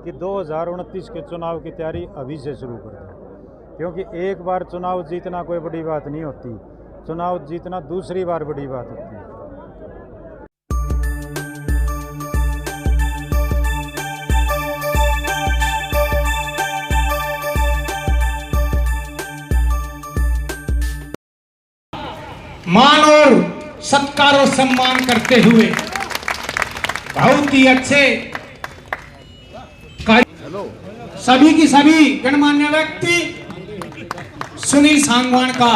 कि 2029 के चुनाव की तैयारी अभी से शुरू कर दें, क्योंकि एक बार चुनाव जीतना कोई बड़ी बात नहीं होती, चुनाव जीतना दूसरी बार बड़ी बात होती है। मान और सत्कार और सम्मान करते हुए बहुत ही अच्छे सभी की सभी गणमान्य व्यक्ति सुनील सांगवान का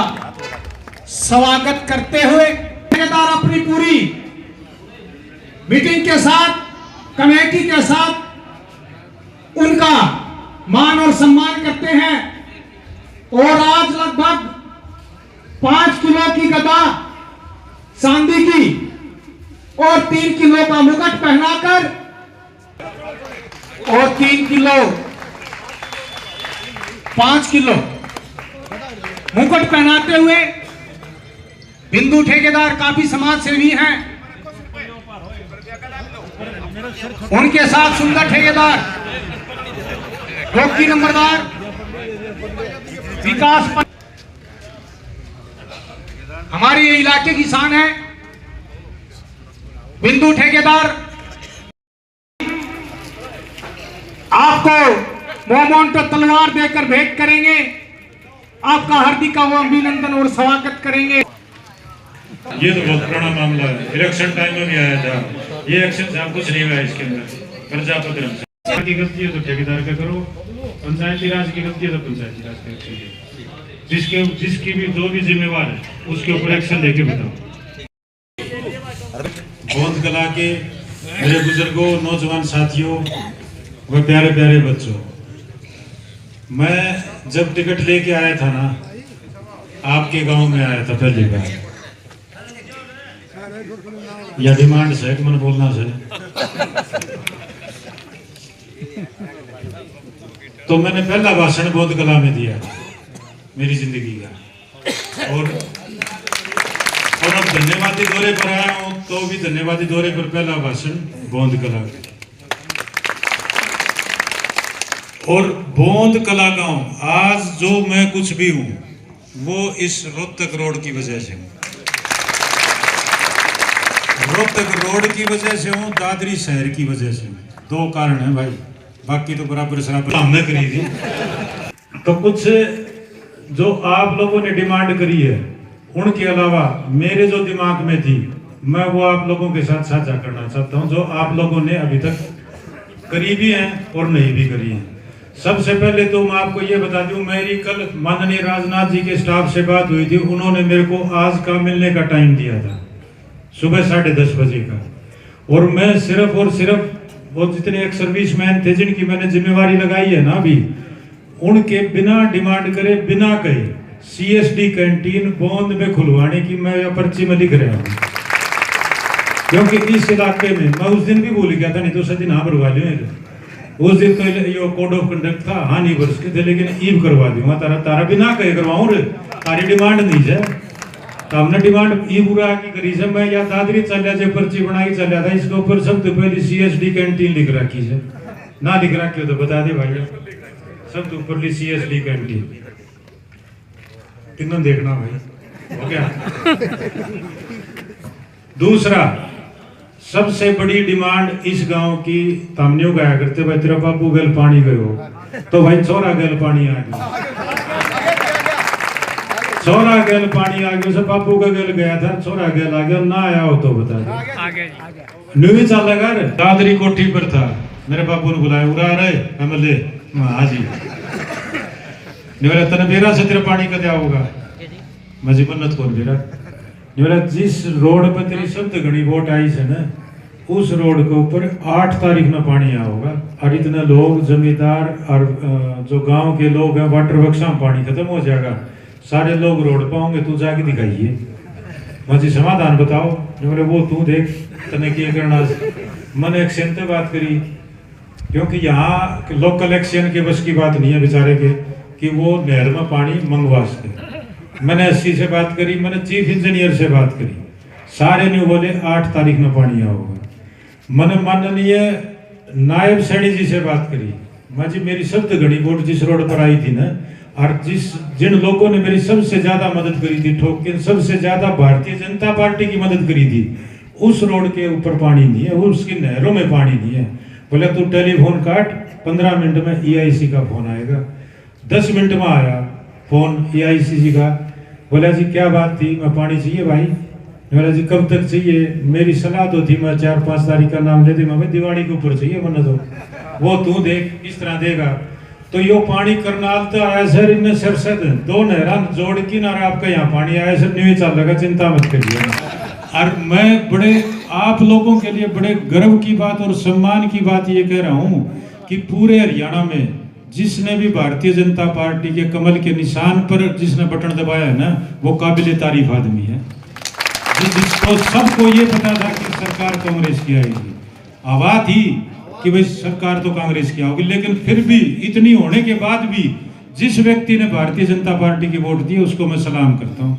स्वागत करते हुए अपनी पूरी मीटिंग के साथ कमेटी के साथ उनका मान और सम्मान करते हैं। और आज लगभग 5 किलो की गदा चांदी की और 3 किलो का मुकुट पहनाकर और 3 किलो 5 किलो मुकुट पहनाते हुए बिंदु ठेकेदार काफी समाज सेवी हैं, उनके साथ सुंदर ठेकेदार रोकी नंबरदार विकास हमारे ये इलाके की शान है। बिंदु ठेकेदार आपको मोमेंटो तलवार देकर भेंट करेंगे, आपका हार्दिक अभिनंदन और स्वागत करेंगे। ये तो बहुत पुराना मामला है, इलेक्शन टाइम में भी आया था, ये एक्शन से आप कुछ नहीं हुआ इसके अंदर। प्रजापति की गलती है तो ठेकेदार का करो, पंचायती राज की गलती है तो पंचायती राज का एक्शन, जिसकी भी जो भी जिम्मेवार है उसके ऊपर एक्शन लेके बताओ। बहुत कला के मेरे बुजुर्गों, नौजवान साथियों व प्यारे प्यारे बच्चों, मैं जब टिकट लेके आया था ना, आपके गांव में आया था पहली बार, या डिमांड से मन बोलना से, तो मैंने पहला भाषण बौद्ध कला में दिया मेरी जिंदगी का। और अब धन्यवादी दौरे पर आया हूं तो भी धन्यवादी दौरे पर पहला भाषण बौद्ध कला का। और बौद्ध कला गांव आज जो मैं कुछ भी हूं वो इस रोहतक रोड की वजह से हूं, रोहतक रोड की वजह से हूं, दादरी शहर की वजह से हूं। 2 कारण है भाई, बाकी तो बराबर शराब हमने करी थी। तो कुछ जो आप लोगों ने डिमांड करी है उनके अलावा मेरे जो दिमाग में थी मैं वो आप लोगों के साथ साझा करना चाहता हूं, जो आप लोगों ने अभी तक करी भी हैं और नहीं भी करी हैं। सबसे पहले तो मैं आपको ये बता दूं, मेरी कल माननीय राजनाथ जी के स्टाफ से बात हुई थी, उन्होंने मेरे को आज का मिलने का टाइम दिया था सुबह 10:30 बजे का। और मैं सिर्फ और सिर्फ वो जितने एक सर्विसमैन थे जिनकी मैंने जिम्मेवारी लगाई है ना अभी, उनके बिना डिमांड करे, बिना कहे CSD कैंटीन बौंद में खुलवाने की मैं पर्ची में लिख रहा हूँ। क्योंकि इस इलाके में मैं उस दिन भी भूल गया था, नहीं तो सदिन हाँ भरवा लियो। उस दिन तो ये कोड ऑफ कंडक्ट था, हाँ नहीं बरस के थे, लेकिन ईव करवा दूंगा तारा बिना कहे करवाऊं रे, तारी डिमांड नहीं है। तो हमने डिमांड ई बुरा की करी से, मैं या दादरी चलिया जो पर्ची बनाई चलिया था, इसके ऊपर सबसे पहले CSD कैंटीन लिख रखी है, ना लिख रखी हो तो बता दे भाई, सब ऊपर CSD कैंटीन तीनों देखना भाई, हो गया। दूसरा सबसे बड़ी डिमांड इस गांव की, तामनियों गाया करते भाई तेरा बाबू गल पानी गयो, तो भाई छोरा गल पानी आ गया, छोरा गल पानी आ गया, बाबू का गल गया था, छोरा गल आ गया, ना आया हो तो बता दे। न्यू चल लगा दादरी कोठी पर था, मेरे बाबू ने बुलाया, उड़ा रहे हमले हाँ जी, तने बेरा से तेरा पानी कदे आओगा, मजी मन्नत कौन बेरा, जिस रोड पर तेरी शब्द गणी वोट आई से ना, उस रोड के ऊपर 8 तारीख में पानी आओगा। और इतने लोग जमींदार और जो गांव के लोग हैं, वाटर वर्क्स में पानी खत्म हो जाएगा, सारे लोग रोड पाओगे, तू जाके दिखाइए मजी समाधान बताओ। वो तू देख तने क्या करना। मैंने एक्शन पे बात करी, क्योंकि यहाँ लोकल एक्शन के बस की बात नहीं है बेचारे के कि वो नहर में पानी मंगवा सके। मैंने एससी से बात करी, मैंने चीफ इंजीनियर से बात करी, सारे ने बोले 8 तारीख में पानी आओगा। मैंने माननीय नायब सैनी जी से बात करी, माँ जी मेरी शब्द घड़ी वोट जिस रोड पर आई थी ना, और जिन लोगों ने मेरी सबसे ज्यादा मदद करी थी, ठोक के सबसे ज्यादा भारतीय जनता पार्टी की मदद करी थी, उस रोड के ऊपर पानी नहीं है, उसकी नहरों में पानी नहीं है। बोले तू टेलीफोन काट, 15 मिनट में EIC का फोन आएगा। 10 मिनट में आया फोन EIC जी का। बोला जी क्या बात थी? मैं पानी चाहिए भाई। बोला जी कब तक चाहिए? मेरी सलाह तो थी मैं 4-5 तारीख का नाम ले दूंगा, मैं दिवाली के ऊपर चाहिए, वरना तो वो तू देख किस तरह देगा। तो यो पानी करनाल तो आया सर, इनने सरसद 2 नहरा जोड़ की ना आपका यहाँ पानी आया सर, नहीं चल लगा, चिंता मत करिए। और मैं बड़े आप लोगों के लिए बड़े गर्व की बात और सम्मान की बात ये कह रहा हूँ कि पूरे हरियाणा में जिसने भी भारतीय जनता पार्टी के कमल के निशान पर जिसने बटन दबाया है ना, वो काबिल तारीफ आदमी है। जिसको सबको ये पता था कि सरकार कांग्रेस की आएगी, आवाज थी कि भाई सरकार तो कांग्रेस की होगी, लेकिन फिर भी इतनी होने के बाद भी जिस व्यक्ति ने भारतीय जनता पार्टी की वोट दी उसको मैं सलाम करता हूं।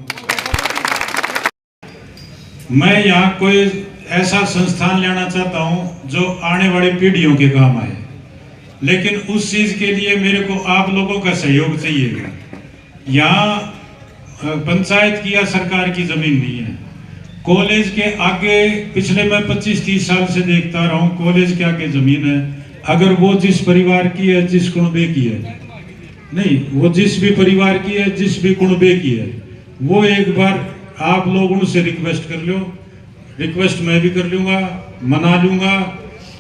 मैं यहाँ कोई ऐसा संस्थान लेना चाहता हूं जो आने वाली पीढ़ियों के काम आए, लेकिन उस चीज के लिए मेरे को आप लोगों का सहयोग चाहिएगा। यहाँ पंचायत की या सरकार की जमीन नहीं है। कॉलेज के आगे पिछले मैं 25-30 साल से देखता रहा हूँ, कॉलेज के आगे जमीन है, अगर वो जिस परिवार की है, जिस कुनबे की है, नहीं वो जिस भी परिवार की है, जिस भी कुनबे की है, वो एक बार आप लोग उनसे रिक्वेस्ट कर लो, रिक्वेस्ट मैं भी कर लूंगा, मना लूंगा,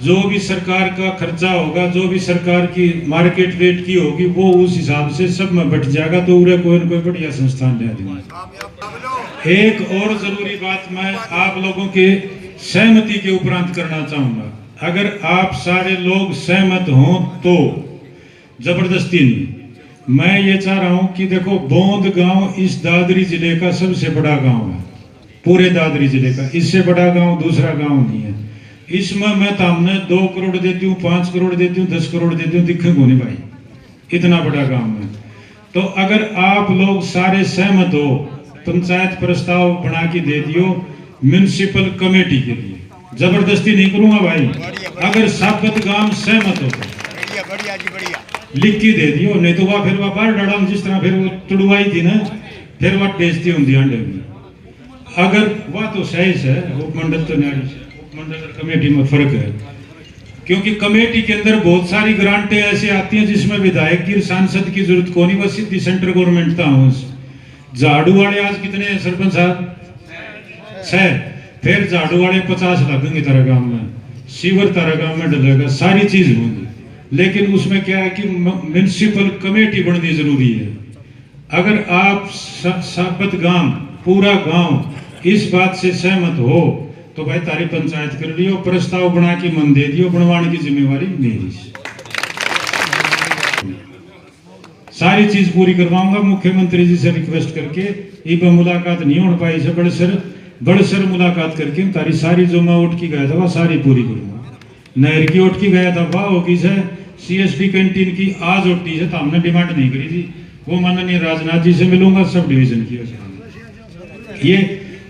जो भी सरकार का खर्चा होगा, जो भी सरकार की मार्केट रेट की होगी, वो उस हिसाब से सब में बट जाएगा, तो उरे कोई न कोई बढ़िया संस्थान ले दूंगा। एक और जरूरी बात मैं आप लोगों के सहमति के उपरांत करना चाहूंगा, अगर आप सारे लोग सहमत हों तो, जबरदस्ती नहीं। मैं ये चाह रहा हूं कि देखो बोंद गांव इस दादरी जिले का सबसे बड़ा गांव है, पूरे दादरी जिले का, इससे बड़ा गांव दूसरा गांव नहीं है। इसमें मैं तामने 2 करोड़ देती हूँ, 5 करोड़ देती हूँ, 10 करोड़ देती हूँ, दिखे को नहीं भाई, इतना बड़ा गांव है। तो अगर आप लोग सारे सहमत हो, पंचायत प्रस्ताव बना के दे दियो म्युनिसिपल कमेटी के लिए, जबरदस्ती नहीं करूंगा भाई, अगर साबत गांव सहमत हो तो लिख के दे दियो, नहीं तो वह फिर वह बाहर डाला जिस तरह फिर वो तुड़वाई थी ना, फिर वह बेचती होंगी अंडे में। अगर वह तो सही है, उपमंडल तो न्यारी है, उपमंडल और कमेटी में फर्क है, क्योंकि कमेटी के अंदर बहुत सारी ग्रांटें ऐसी आती हैं जिसमें विधायक की सांसद की जरूरत को नहीं, बस सीधी सेंट्रल गवर्नमेंट का हो। झाड़ू वाले आज कितने हैं सरपंच साहब? 6। फिर झाड़ू वाले 50 लगेंगे तारा गांव में, सीवर तारा गांव में डलेगा, सारी चीज होंगी, लेकिन उसमें क्या है कि म्युनिसिपल कमेटी बननी जरूरी है। अगर आप साबत गांव, पूरा गांव इस बात से सहमत हो तो भाई तारी पंचायत कर लियो, प्रस्ताव बना के मन दे दियो, बनवाने की जिम्मेवारी मेरी। सारी चीज पूरी करवाऊंगा, मुख्यमंत्री जी से रिक्वेस्ट करके, ये मुलाकात नहीं हो पाई से बड़े सर मुलाकात करके तारी सारी जो मैं उठ की गया था वह सारी पूरी करूंगा। नहर की उठ की गया था वह होगी से, CSD कैंटीन की आज उठी से, तो हमने डिमांड नहीं करी थी, वो माननीय राजनाथ जी से मिलूंगा, सब डिवीजन की। ये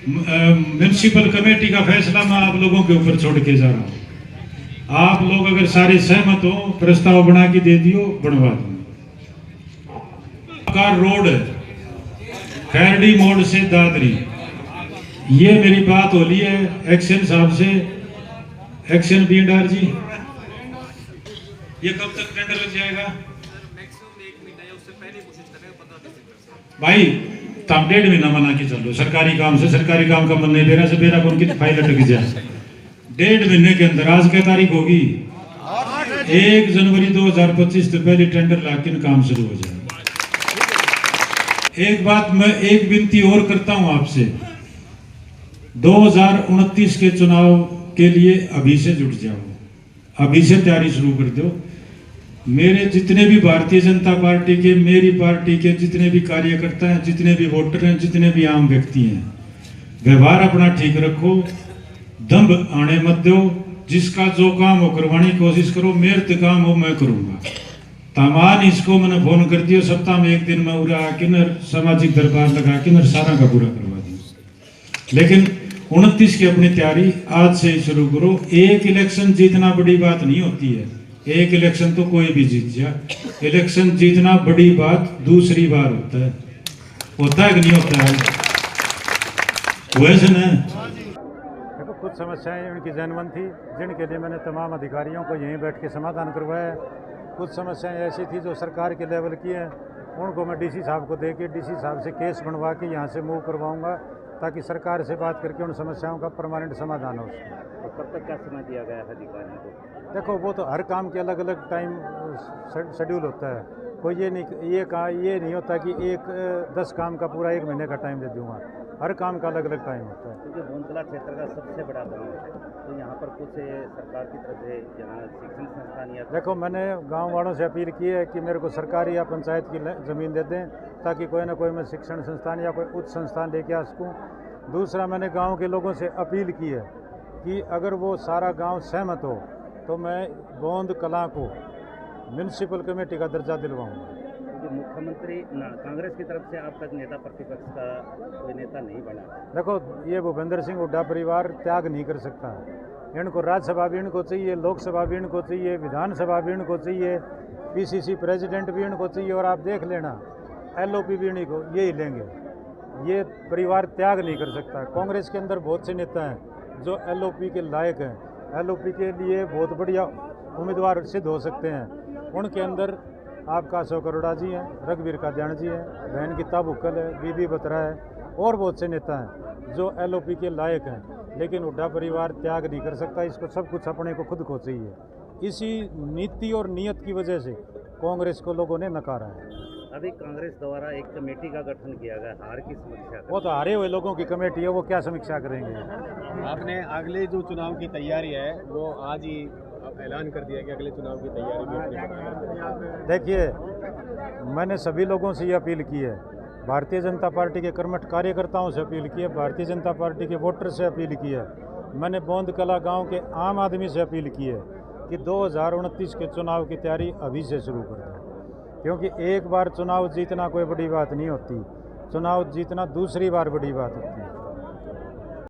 म्युनिसिपल कमेटी का फैसला मैं आप लोगों के ऊपर छोड़ के जा रहा हूं। आप लोग अगर सारे सहमत हो, प्रस्ताव बना के दे दियो, बनवा दूंगा। रोड है खैरडी मोड़ से दादरी, ये मेरी बात हो ली है एक्शन साहब से, एक्शन बीएनआर जी, ये कब तक टेंडर लग जाएगा भाई? तब 1.5 महीना मना के चलो, सरकारी काम से, सरकारी काम का मन नहीं दे रहा से, मेरा कौन की फाइल अटक जाए। 1.5 महीने के अंदर, आज क्या तारीख होगी? 1 जनवरी 2025 से पहले टेंडर लाके काम शुरू हो जाए। एक बात मैं एक विनती और करता हूं आपसे, 2029 के चुनाव के लिए अभी से जुट जाओ, अभी से तैयारी शुरू कर दो। मेरे जितने भी भारतीय जनता पार्टी के, मेरी पार्टी के जितने भी कार्यकर्ता हैं, जितने भी वोटर हैं, जितने भी आम व्यक्ति हैं, व्यवहार अपना ठीक रखो, दम्भ आने मत दो, जिसका जो काम हो करवाने की कोशिश करो, मेरे काम हो मैं करूंगा। तामान इसको मैंने फोन कर दिया, सप्ताह में 1 दिन में उड़ा के न सामाजिक दरबार लगा के न सारा का पूरा करवा दिया, लेकिन 29 की अपनी तैयारी आज से ही शुरू करो। एक इलेक्शन जीतना बड़ी बात नहीं होती है, एक इलेक्शन तो कोई भी जीत जाए, इलेक्शन जीतना बड़ी बात दूसरी बार होता है कि नहीं होता है? वैसे ना देखो, कुछ समस्याएं उनकी जनमन थी जिनके लिए मैंने तमाम अधिकारियों को यहीं बैठ के समाधान करवाया। कुछ समस्याएं ऐसी थी जो सरकार के लेवल की हैं, उनको मैं डीसी साहब को दे के डीसी साहब से केस बनवा के यहाँ से मूव करवाऊंगा ताकि सरकार से बात करके उन समस्याओं का परमानेंट समाधान हो सके। तो कब तक क्या समय दिया गया है अधिकारियों को? देखो, वो तो हर काम के अलग अलग टाइम शेड्यूल होता है, कोई ये नहीं होता कि 10 काम का पूरा 1 महीने का टाइम दे दूंगा, हर काम का अलग अलग टाइम होता है। क्योंकि बोनकला क्षेत्र का सबसे बड़ा गांव है, तो यहाँ पर कुछ सरकार की तरफ से यहाँ शिक्षण संस्थान या देखो, मैंने गांव वालों से अपील की है कि मेरे को सरकारी या पंचायत की ज़मीन दे दें ताकि कोई ना कोई मैं शिक्षण संस्थान या कोई उच्च संस्थान लेके आ सकूँ। दूसरा, मैंने गांव के लोगों से अपील की है कि अगर वो सारा गांव सहमत हो तो मैं बोंद कला को म्यूनसिपल कमेटी का दर्जा दिलवाऊंगा। क्योंकि मुख्यमंत्री कांग्रेस की तरफ से अब तक नेता प्रतिपक्ष का कोई नेता नहीं बना। देखो, ये भूपेंद्र सिंह हुड्डा परिवार त्याग नहीं कर सकता। इनको राज्यसभा भी इनको चाहिए, लोकसभा भी इनको चाहिए, विधानसभा भी इनको चाहिए, पीसीसी प्रेसिडेंट भी इनको चाहिए, और आप देख लेना LOP भी इनको यही लेंगे। ये परिवार त्याग नहीं कर सकता। कांग्रेस के अंदर बहुत से नेता हैं जो LOP के लायक हैं, LOP के लिए बहुत बढ़िया उम्मीदवार सिद्ध हो सकते हैं। उनके अंदर आपका अशोक अरोड़ा जी हैं, रघुवीर कादियान जी हैं, बहन गीता बुक्कल है, बीबी बत्रा है, और बहुत से नेता हैं जो LOP के लायक हैं। लेकिन हुड्डा परिवार त्याग नहीं कर सकता, इसको सब कुछ अपने को खुद को चाहिए। इसी नीति और नियत की वजह से कांग्रेस को लोगों ने नकारा है। अभी कांग्रेस द्वारा एक कमेटी का गठन किया गया हार की समीक्षा। वो तो हारे हुए लोगों की कमेटी है, वो क्या समीक्षा करेंगे। आपने अगले जो चुनाव की तैयारी है वो आज ही ऐलान कर दिया कि अगले चुनाव की तैयारी भी अपनी बनाएंगे। देखिए, मैंने सभी लोगों से ये अपील की है, भारतीय जनता पार्टी के कर्मठ कार्यकर्ताओं से अपील की है, भारतीय जनता पार्टी के वोटर से अपील की है, मैंने बोंद कला गाँव के आम आदमी से अपील की है कि 2029 के चुनाव की तैयारी अभी से शुरू कर दें। क्योंकि एक बार चुनाव जीतना कोई बड़ी बात नहीं होती, चुनाव जीतना दूसरी बार बड़ी बात होती है।